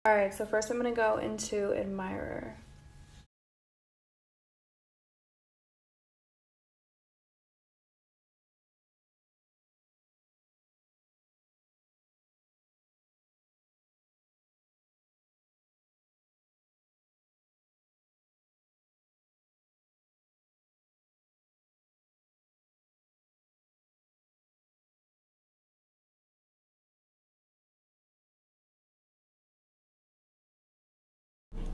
All right, so first I'm gonna go into Admirer.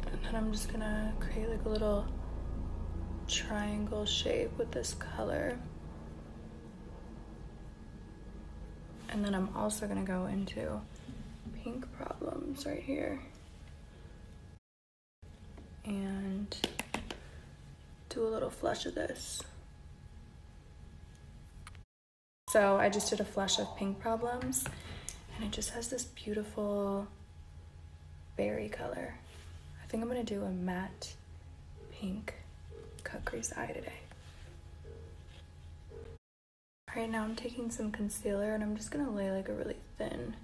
And then I'm just gonna create like a little triangle shape with this color. And then I'm also gonna go into Pink Problems right here. And do a little flush of this. So I just did a flush of Pink Problems, and it just has this beautiful berry color. I think I'm gonna do a matte pink cut crease eye today. All right, now I'm taking some concealer and I'm just gonna lay like a really thin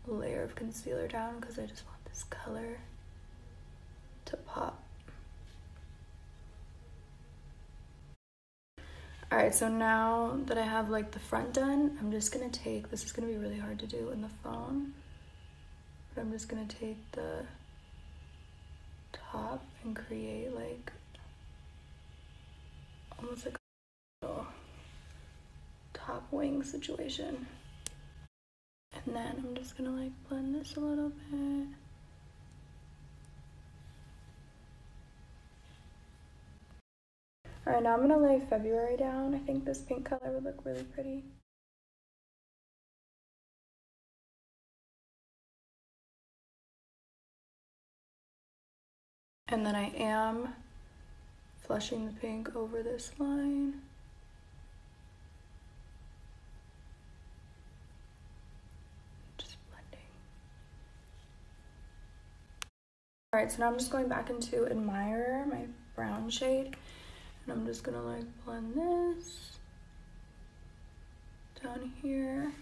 layer of concealer down because I just want this color to pop. All right, so now that I have like the front done, I'm just gonna take, this is gonna be really hard to do in the phone, but I'm just gonna take the top and create like almost like a little top wing situation. And then I'm just gonna like blend this a little bit. All right, now I'm gonna lay February down. I think this pink color would look really pretty. And then I am flushing the pink over this line. Just blending. All right, so now I'm just going back into Admirer, my brown shade. And I'm just gonna like blend this down here.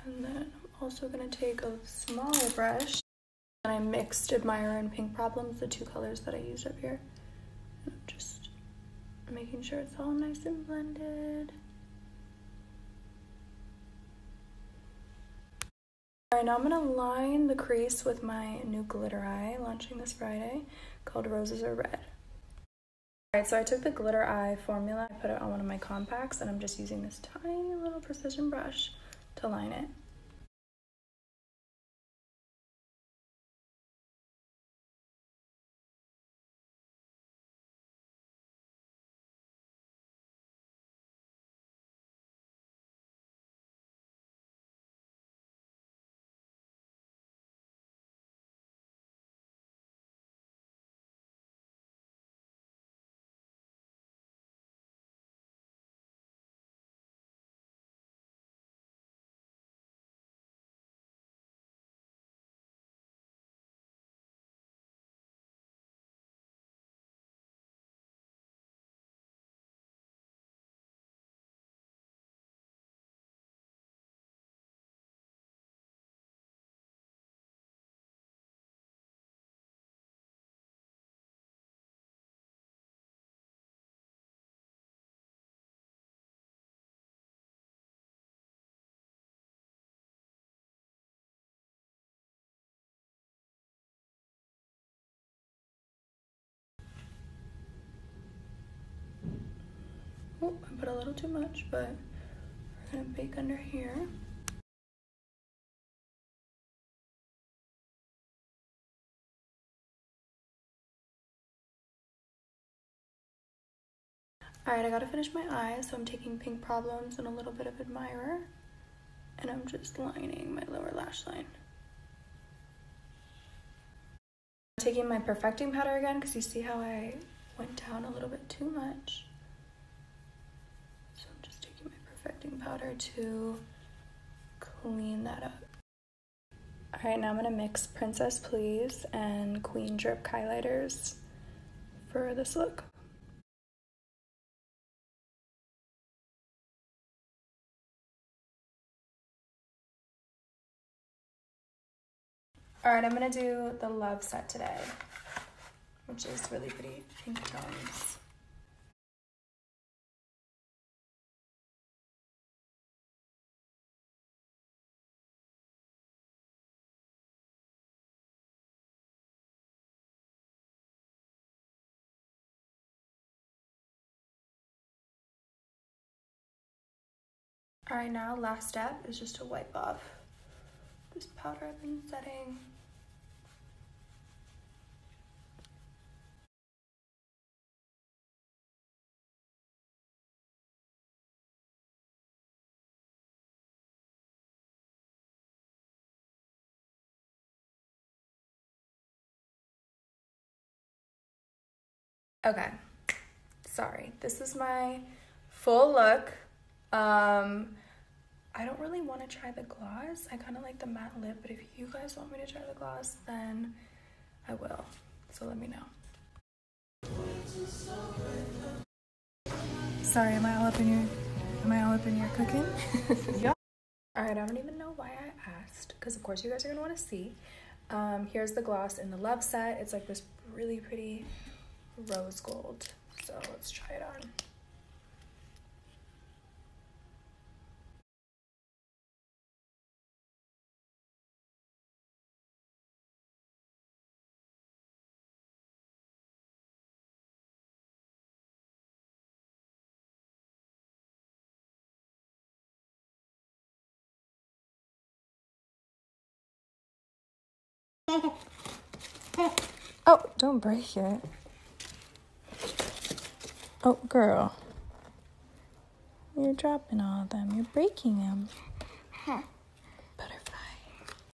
And then I'm also gonna take a smaller brush. And I mixed Admirer and Pink Problems, the two colors that I used up here. And I'm just making sure it's all nice and blended. All right, now I'm gonna line the crease with my new glitter eye, launching this Friday, called Roses Are Red. All right, so I took the glitter eye formula, I put it on one of my compacts, and I'm just using this tiny little precision brush to line it. Oh, I put a little too much, but we're gonna bake under here. All right, I gotta finish my eyes, so I'm taking Pink Problems and a little bit of Admirer, and I'm just lining my lower lash line. I'm taking my perfecting powder again, because you see how I went down a little bit too much. So I'm just taking my perfecting powder to clean that up. All right, now I'm gonna mix Princess Please and Queen Drip highlighters for this look. All right, I'm gonna do the Love set today, which is really pretty pink tones. All right, now last step is just to wipe off this powder I've been setting. Okay, sorry, this is my full look. I don't really want to try the gloss. I kind of like the matte lip, but if you guys want me to try the gloss, then I will. So let me know. Sorry, am I all up in your cooking? Yeah. All right, I don't even know why I asked, because of course you guys are gonna want to see. Here's the gloss in the Love set. It's like this really pretty rose gold. So let's try it on. Oh, don't break it. Oh, girl. You're dropping all of them. You're breaking them. Huh.